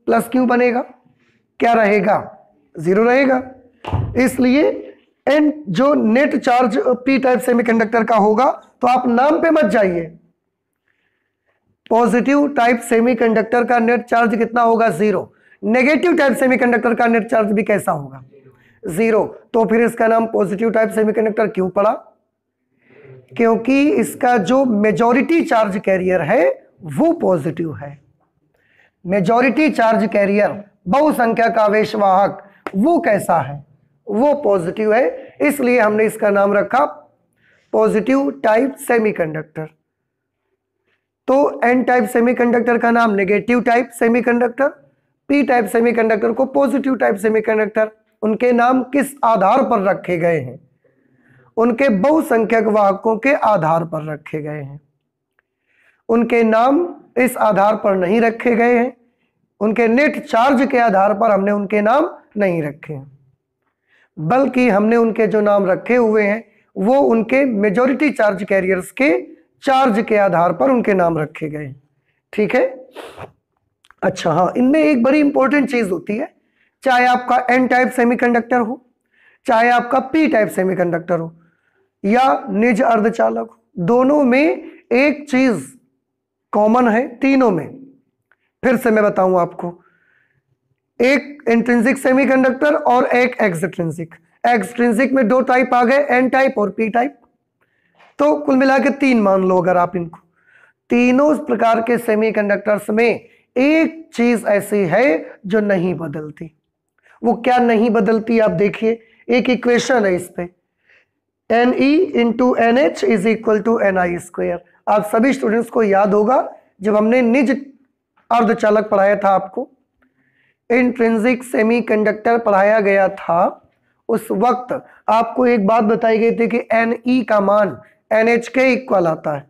प्लस क्यों बनेगा? क्या रहेगा? जीरो रहेगा। इसलिए एन जो net charge P type semiconductor का होगा, तो आप नाम पे मत जाइए। पॉजिटिव टाइप सेमीकंडक्टर का नेट चार्ज कितना होगा? जीरो। नेगेटिव टाइप सेमीकंडक्टर का नेट चार्ज भी कैसा होगा? जीरो। तो फिर इसका नाम पॉजिटिव टाइप सेमीकंडक्टर क्यों पड़ा? क्योंकि इसका जो मेजॉरिटी चार्ज कैरियर है वो पॉजिटिव है। मेजॉरिटी चार्ज कैरियर, बहुसंख्यक आवेश वाहक, वो कैसा है? वो पॉजिटिव है। इसलिए हमने इसका नाम रखा पॉजिटिव टाइप सेमीकंडक्टर। तो एन टाइप सेमीकंडक्टर का नाम negative type semiconductor, P type semiconductor को पॉजिटिव टाइप सेमीकंडक्टर। उनके नाम किस आधार पर रखे गए हैं? उनके बहुसंख्यक वाहकों के आधार पर रखे गए हैं। उनके नाम इस आधार पर नहीं रखे गए हैं, उनके नेट चार्ज के आधार पर हमने उनके नाम नहीं रखे हैं, बल्कि हमने उनके जो नाम रखे हुए हैं वो उनके मेजॉरिटी चार्ज कैरियर्स के चार्ज के आधार पर उनके नाम रखे गए हैं। ठीक है। अच्छा हाँ, इनमें एक बड़ी इंपॉर्टेंट चीज होती है, चाहे आपका एन टाइप सेमीकंडक्टर हो, चाहे आपका पी टाइप सेमीकंडक्टर हो, या निज अर्धचालक हो, दोनों में एक चीज कॉमन है तीनों में। फिर से मैं बताऊं आपको, एक इंट्रिंसिक सेमीकंडक्टर और एक एक्सट्रिंसिक। एक्सट्रिंसिक में दो टाइप आ गए, एन टाइप और पी टाइप। तो कुल मिला के तीन मान लो अगर आप इनको। तीनों प्रकार के सेमीकंडक्टर्स में एक चीज ऐसी है जो नहीं बदलती। वो क्या नहीं बदलती आप देखिए, एक इक्वेशन है इस पे, Ne into N H is equal to N I square. आप सभी स्टूडेंट्स को याद होगा जब हमने निज अर्धचालक पढ़ाया था, आपको इंट्रिंसिक सेमीकंडक्टर पढ़ाया गया था, उस वक्त आपको एक बात बताई गई थी कि Ne का मान NH के इक्वल आता है।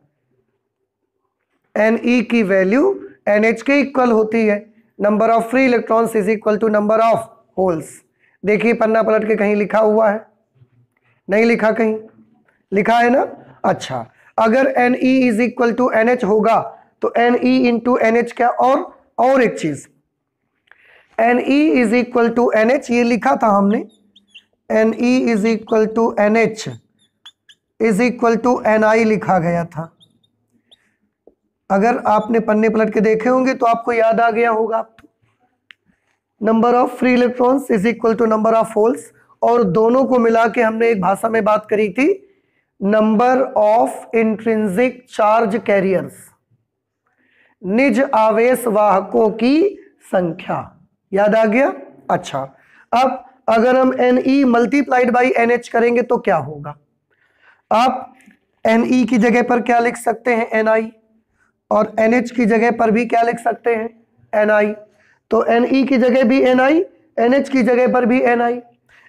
Ne की वैल्यू NH के इक्वल होती है। Number of free electrons is equal to number of holes. देखिए पन्ना पलट के कहीं लिखा हुआ है, नहीं लिखा, कहीं लिखा है ना। अच्छा, अगर Ne is equal to NH होगा तो Ne इंटू NH क्या, और एक चीज Ne is equal to NH, ये लिखा था हमने, Ne is equal to NH is equal to Ni लिखा गया था। अगर आपने पन्ने पलट के देखे होंगे तो आपको याद आ गया होगा। आप तो number of free electrons is equal to number of holes, और दोनों को मिला के हमने एक भाषा में बात करी थी, number of intrinsic charge carriers, निज आवेश वाहकों की संख्या। याद आ गया। अच्छा, अब अगर हम Ne मल्टीप्लाइड बाई NH करेंगे तो क्या होगा। आप Ne की जगह पर क्या लिख सकते हैं, Ni, और NH की जगह पर भी क्या लिख सकते हैं, Ni। तो Ne की जगह भी Ni, NH की जगह पर भी Ni।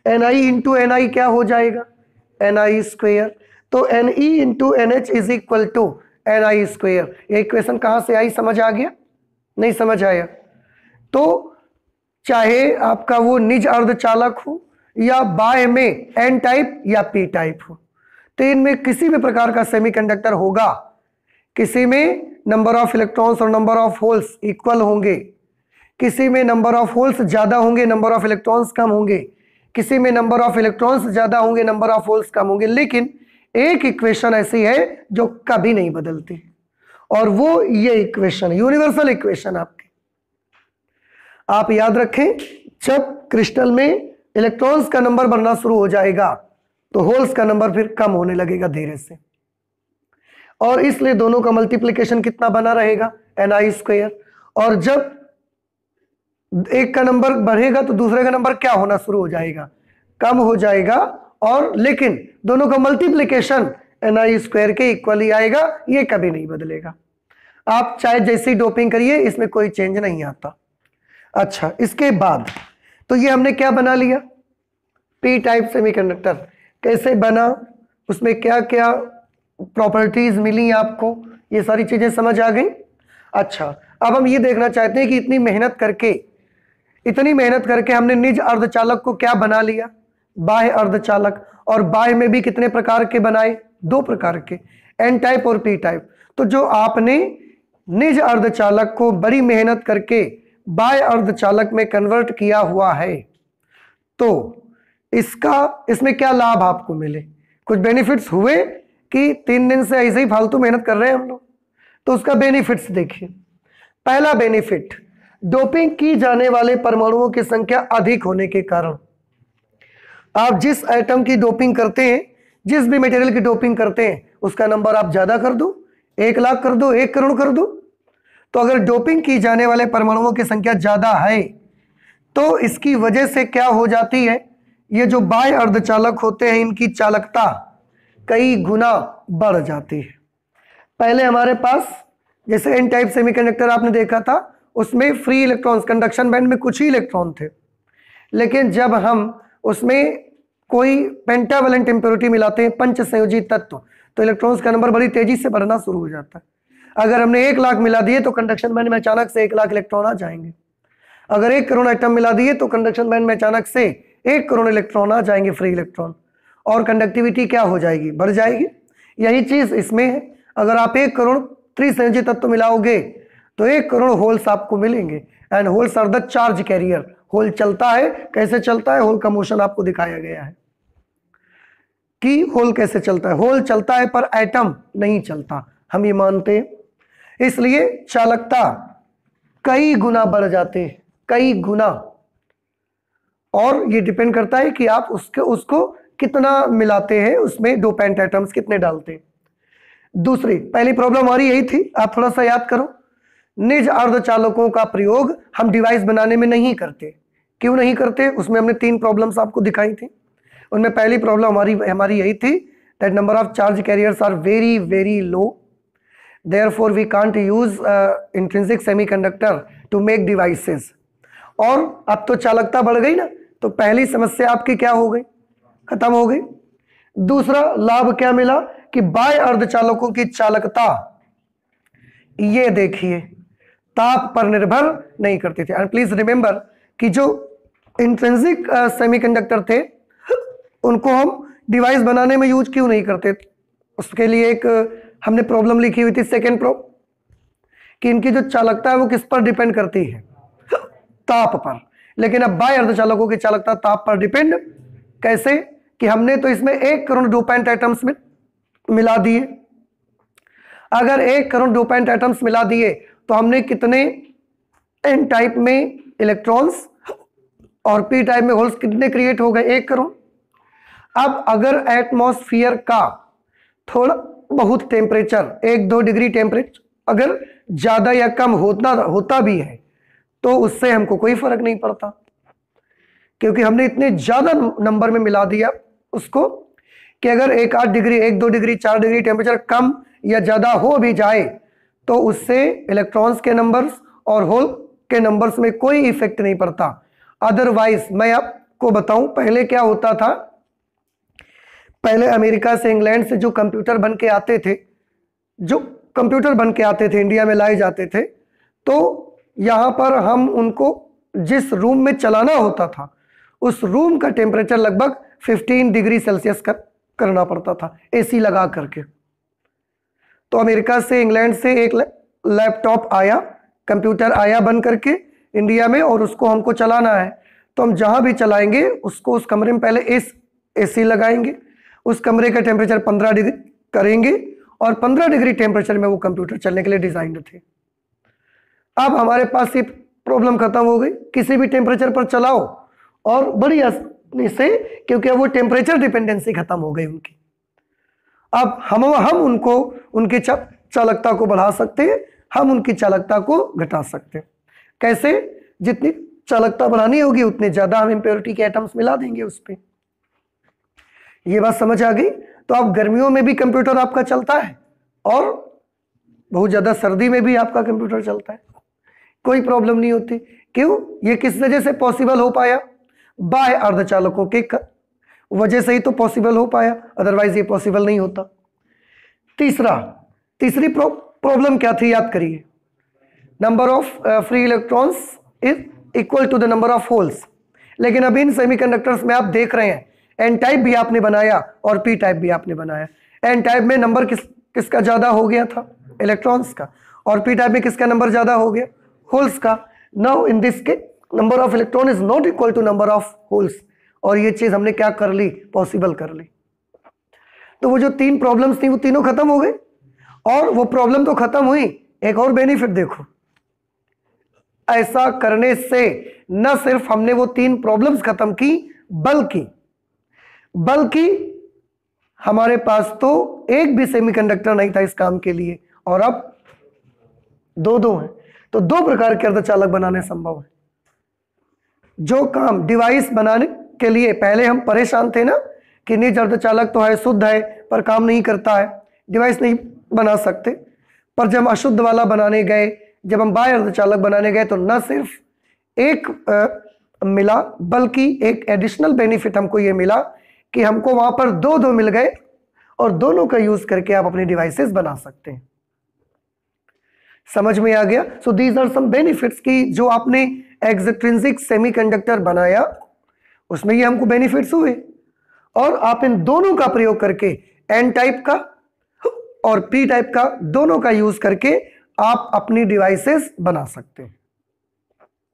Ni इंटू Ni क्या हो जाएगा, Ni स्क्वेयर। तो Ne into NH is equal to Ni square. ये इक्वेशन कहां से आई, समझ आ गया, नहीं समझ आया। तो चाहे आपका वो निज अर्धचालक हो या बाह्य में एन टाइप या पी टाइप हो, तो इनमें किसी भी प्रकार का सेमीकंडक्टर होगा, किसी में नंबर ऑफ इलेक्ट्रॉन्स और नंबर ऑफ होल्स इक्वल होंगे, किसी में नंबर ऑफ होल्स ज्यादा होंगे, नंबर ऑफ इलेक्ट्रॉन्स कम होंगे, किसी में नंबर ऑफ इलेक्ट्रॉन्स ज्यादा होंगे, नंबर ऑफ होल्स कम होंगे। लेकिन एक इक्वेशन ऐसी है जो कभी नहीं बदलती, और वो ये इक्वेशन, यूनिवर्सल इक्वेशन आपकी आप याद रखें। जब क्रिस्टल में इलेक्ट्रॉन्स का नंबर बढ़ना शुरू हो जाएगा तो होल्स का नंबर फिर कम होने लगेगा धीरे से, और इसलिए दोनों का मल्टीप्लिकेशन कितना बना रहेगा, Ni स्क्वायर। और जब एक का नंबर बढ़ेगा तो दूसरे का नंबर क्या होना शुरू हो जाएगा, कम हो जाएगा, और लेकिन दोनों का मल्टीप्लिकेशन Ni स्क्वायर के इक्वल ही आएगा, ये कभी नहीं बदलेगा। आप चाहे जैसी डोपिंग करिए, इसमें कोई चेंज नहीं आता। अच्छा, इसके बाद तो ये हमने क्या बना लिया, पी टाइप सेमीकंडक्टर कैसे बना, उसमें क्या क्या प्रॉपर्टीज मिली आपको, ये सारी चीजें समझ आ गई। अच्छा, अब हम ये देखना चाहते हैं कि इतनी मेहनत करके हमने निज अर्धचालक को क्या बना लिया, बाह्य अर्धचालक। और बाह्य में भी कितने प्रकार के बनाए, दो प्रकार के, एन टाइप और पी टाइप। तो जो आपने निज अर्धचालक को बड़ी मेहनत करके बाह्य अर्धचालक में कन्वर्ट किया हुआ है, तो इसमें क्या लाभ आपको मिले, कुछ बेनिफिट्स हुए कि 3 दिन से ऐसे ही फालतू मेहनत कर रहे हैं हम लोग। तो उसका बेनिफिट्स देखिए। पहला बेनिफिट, डोपिंग की जाने वाले परमाणुओं की संख्या अधिक होने के कारण, आप जिस एटम की डोपिंग करते हैं, जिस भी मटेरियल की डोपिंग करते हैं, उसका नंबर आप ज्यादा कर दो, 1 लाख कर दो, 1 करोड़ कर दो। तो अगर डोपिंग की जाने वाले परमाणुओं की संख्या ज्यादा है तो इसकी वजह से क्या हो जाती है, ये जो बाह्य अर्धचालक होते हैं इनकी चालकता कई गुना बढ़ जाती है। पहले हमारे पास जैसे एन टाइप सेमीकंडक्टर आपने देखा था, उसमें फ्री इलेक्ट्रॉन्स, कंडक्शन बैंड में कुछ ही इलेक्ट्रॉन थे, लेकिन जब हम उसमें कोई पेंटावेलेंट इंप्योरिटी मिलाते हैं, पंच संयोजी तत्व, तो इलेक्ट्रॉन्स का नंबर बड़ी तेजी से बढ़ना शुरू हो जाता है। अगर हमने 1 लाख मिला दिए तो कंडक्शन बैंड में अचानक से 1 लाख इलेक्ट्रॉन आ जाएंगे। अगर 1 करोड़ एटम मिला दिए तो कंडक्शन बैंड में अचानक से 1 करोड़ इलेक्ट्रॉन आ जाएंगे, फ्री इलेक्ट्रॉन, और कंडक्टिविटी क्या हो जाएगी, बढ़ जाएगी। यही चीज इसमें है। अगर आप 1 करोड़ त्रिसंयोजी तत्व मिलाओगे तो 1 करोड़ होल्स आपको मिलेंगे। And holes are the charge carrier. Hole चलता है, कैसे चलता है? होल का मोशन आपको दिखाया गया है कि होल कैसे चलता है। होल चलता है पर एटम नहीं चलता, हम ये मानते हैं। इसलिए चालकता कई गुना बढ़ जाते हैं, कई गुना। और ये डिपेंड करता है कि आप उसको कितना मिलाते हैं, उसमें डोपेंट एटम्स कितने डालते हैं। दूसरी, पहली प्रॉब्लम हमारी यही थी, आप थोड़ा सा याद करो। निज अर्धचालकों का प्रयोग हम डिवाइस बनाने में नहीं करते। क्यों नहीं करते? उसमें हमने 3 प्रॉब्लम्स आपको दिखाई थी। उनमें पहली प्रॉब्लम हमारी यही थी that number of charge carriers are very very low, therefore we can't use intrinsic semiconductor to make devices. और अब तो चालकता बढ़ गई ना, तो पहली समस्या आपकी क्या हो गई? खत्म हो गई। दूसरा लाभ क्या मिला कि बाह्य अर्धचालकों की चालकता, ये देखिए, ताप पर निर्भर नहीं करते थे। एंड प्लीज रिमेंबर कि जो इंट्रिंसिक सेमीकंडक्टर थे उनको हम डिवाइस बनाने में यूज क्यों नहीं करते? उसके लिए एक हमने प्रॉब्लम लिखी हुई थी, सेकेंड प्रॉब्लम, कि इनकी जो चालकता है वो किस पर डिपेंड करती है? ताप पर। लेकिन अब बाह्य अर्धचालकों की चालकता ताप पर डिपेंड कैसे? कि हमने तो इसमें 1 करोड़ डोपेंट एटम्स में मिला दिए। अगर 1 करोड़ डोपेंट एटम्स मिला दिए तो हमने कितने एन टाइप में इलेक्ट्रॉन्स और पी टाइप में होल्स कितने क्रिएट हो गए? 1 करोड़। अब अगर एटमॉस्फेयर का थोड़ा बहुत टेम्परेचर 1-2 डिग्री टेम्परेचर अगर ज्यादा या कम होता भी है तो उससे हमको कोई फर्क नहीं पड़ता, क्योंकि हमने इतने ज्यादा नंबर में मिला दिया उसको कि अगर 1-8 डिग्री 1-2 डिग्री 4 डिग्री टेम्परेचर कम या ज्यादा हो भी जाए तो उससे इलेक्ट्रॉन्स के नंबर्स और होल के नंबर्स में कोई इफेक्ट नहीं पड़ता। अदरवाइज मैं आपको बताऊं, पहले क्या होता था, पहले अमेरिका से इंग्लैंड से जो कंप्यूटर बन के आते थे, इंडिया में लाए जाते थे, तो यहां पर हम उनको जिस रूम में चलाना होता था उस रूम का टेम्परेचर लगभग 15 डिग्री सेल्सियस करना पड़ता था, एसी लगा करके। तो अमेरिका से इंग्लैंड से एक लैपटॉप आया, कंप्यूटर आया बन करके इंडिया में, और उसको हमको चलाना है। तो हम जहां भी चलाएंगे उसको उस कमरे में पहले एसी लगाएंगे, उस कमरे का टेम्परेचर 15 डिग्री करेंगे और 15 डिग्री टेम्परेचर में वो कंप्यूटर चलने के लिए डिजाइंड थे। अब हमारे पास ये प्रॉब्लम खत्म हो गई, किसी भी टेम्परेचर पर चलाओ और बड़ी आसानी से, क्योंकि अब वो टेम्परेचर डिपेंडेंसी खत्म हो गई उनकी। अब हम उनको उनकी चालकता को बढ़ा सकते हैं, हम उनकी चालकता को घटा सकते हैं। कैसे? जितनी चालकता बढ़ानी होगी उतने ज्यादा हम इम्प्योरिटी के एटम्स मिला देंगे उस पर। ये बात समझ आ गई? तो अब गर्मियों में भी कंप्यूटर आपका चलता है और बहुत ज्यादा सर्दी में भी आपका कंप्यूटर चलता है, कोई प्रॉब्लम नहीं होती। क्यों? ये किस वजह से पॉसिबल हो पाया? बाह्य अर्धचालकों के वजह से ही तो पॉसिबल हो पाया, अदरवाइज ये पॉसिबल नहीं होता। तीसरी प्रॉब्लम क्या थी? याद करिए, number of free electrons is equal to the number of holes. लेकिन अभी इन सेमीकंडक्टर्स में आप देख रहे हैं एन टाइप भी आपने बनाया और पी टाइप भी आपने बनाया। एन टाइप में नंबर किसका ज्यादा हो गया था? इलेक्ट्रॉन्स का। और पी टाइप में किसका नंबर ज्यादा हो गया? होल्स का। Now in this case number of electron is not equal to number of holes, और ये चीज हमने क्या कर ली? पॉसिबल कर ली। तो वो जो 3 प्रॉब्लम्स थी वो तीनों खत्म हो गई। और वो प्रॉब्लम तो खत्म हुई, एक और बेनिफिट देखो, ऐसा करने से न सिर्फ हमने वो 3 प्रॉब्लम्स खत्म की, बल्कि हमारे पास तो एक भी सेमीकंडक्टर नहीं था इस काम के लिए, और अब 2 हैं। तो 2 प्रकार के अर्धचालक बनाने संभव है। जो काम डिवाइस बनाने के लिए पहले हम परेशान थे ना कि निज अर्धचालक तो है, शुद्ध है, पर काम नहीं करता है, डिवाइस नहीं बना सकते। पर जब हम अशुद्ध वाला बनाने गए, जब हम बाह्य अर्धचालक बनाने गए, तो न सिर्फ एक मिला, बल्कि एक एडिशनल बेनिफिट हमको ये मिला कि हमको वहां पर 2 मिल गए, और दोनों का यूज करके आप अपने डिवाइसेस बना सकते हैं। समझ में आ गया? So these are some benefits की जो आपने एक्सट्रिंसिक सेमीकंडक्टर बनाया उसमें ये हमको बेनिफिट्स हुए, और आप इन दोनों का प्रयोग करके एन टाइप का और पी टाइप का दोनों का यूज करके आप अपनी डिवाइसेस बना सकते हैं।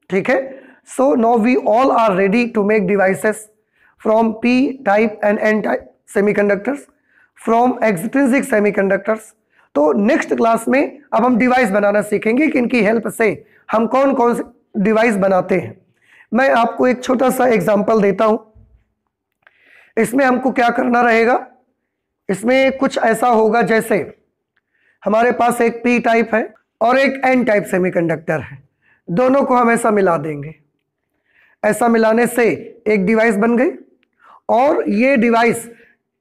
ठीक है, so now we all are ready to make devices from p type and n type semiconductors, from extrinsic semiconductors. तो नेक्स्ट क्लास में अब हम डिवाइस बनाना सीखेंगे कि इनकी हेल्प से हम कौन कौन से डिवाइस बनाते हैं। मैं आपको एक छोटा सा एग्जांपल देता हूं। इसमें हमको क्या करना रहेगा, इसमें कुछ ऐसा होगा जैसे हमारे पास एक p टाइप है और एक n टाइप सेमीकंडक्टर है, दोनों को हम ऐसा मिला देंगे। ऐसा मिलाने से एक डिवाइस बन गई, और ये डिवाइस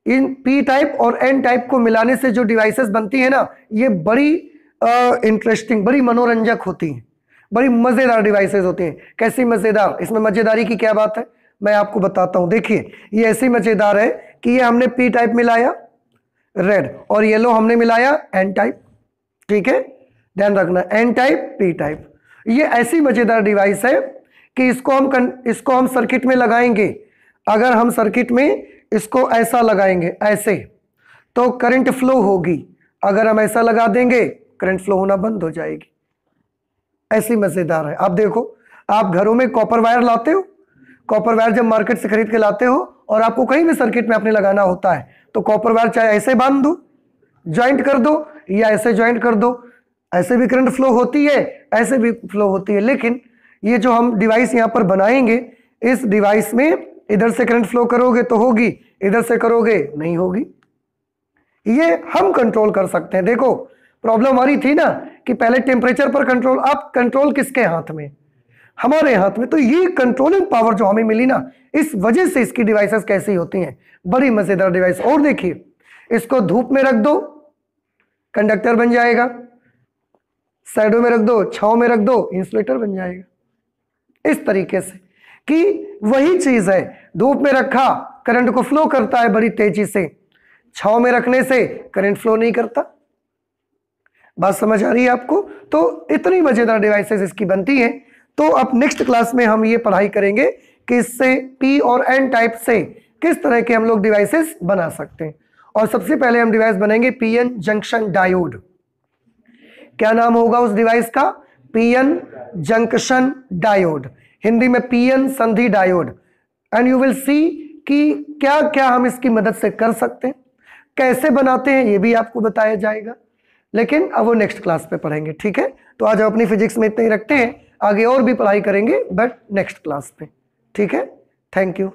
इन p टाइप और n टाइप को मिलाने से जो डिवाइसेस बनती है ना, ये बड़ी इंटरेस्टिंग, बड़ी मनोरंजक होती हैं, बड़ी मजेदार डिवाइसेस होती हैं। कैसी मजेदार, इसमें मजेदारी की क्या बात है मैं आपको बताता हूं। देखिए ये ऐसी मजेदार है कि ये हमने p टाइप मिलाया रेड, और येलो हमने मिलाया n टाइप। ठीक है, ध्यान रखना, n टाइप p टाइप। ये ऐसी मजेदार डिवाइस है कि इसको हम सर्किट में लगाएंगे। अगर हम सर्किट में इसको ऐसा लगाएंगे, ऐसे, तो करंट फ्लो होगी। अगर हम ऐसा लगा देंगे करंट फ्लो होना बंद हो जाएगी। ऐसी मजेदार है। आप देखो, आप घरों में कॉपर वायर लाते हो, कॉपर वायर जब मार्केट से खरीद के लाते हो और आपको कहीं भी सर्किट में आपने लगाना होता है, तो कॉपर वायर चाहे ऐसे बांध दो, ज्वाइंट कर दो, या ऐसे ज्वाइंट कर दो, ऐसे भी करंट फ्लो होती है, ऐसे भी फ्लो होती है। लेकिन ये जो हम डिवाइस यहां पर बनाएंगे, इस डिवाइस में इधर से करंट फ्लो करोगे तो होगी, इधर से करोगे नहीं होगी। ये हम कंट्रोल कर सकते हैं। देखो प्रॉब्लम हमारी थी ना कि पहले टेम्परेचर पर कंट्रोल, अब कंट्रोल किसके हाथ में, हमारे हाथ में। तो ये कंट्रोलिंग पावर जो हमें मिली ना, इस वजह से इसकी डिवाइसेस कैसी होती हैं, बड़ी मजेदार डिवाइस। और देखिए, इसको धूप में रख दो, कंडक्टर बन जाएगा, साइडों में रख दो, छांव में रख दो, इंसुलेटर बन जाएगा। इस तरीके से कि वही चीज है, धूप में रखा करंट को फ्लो करता है बड़ी तेजी से, छांव में रखने से करंट फ्लो नहीं करता। बात समझ आ रही है आपको? तो इतनी मजेदार डिवाइसेस इसकी बनती हैं। तो अब नेक्स्ट क्लास में हम ये पढ़ाई करेंगे कि इससे p और n टाइप से किस तरह के हम लोग डिवाइसेस बना सकते हैं। और सबसे पहले हम डिवाइस बनेंगे pn जंक्शन डायोड। क्या नाम होगा उस डिवाइस का? pn जंक्शन डायोड, हिंदी में pn संधि diode. And you will see कि क्या क्या हम इसकी मदद से कर सकते हैं, कैसे बनाते हैं ये भी आपको बताया जाएगा, लेकिन अब वो नेक्स्ट क्लास पे पढ़ेंगे। ठीक है, तो आज हम अपनी फिजिक्स में इतना ही रखते हैं, आगे और भी पढ़ाई करेंगे बट नेक्स्ट क्लास पे। ठीक है, थैंक यू।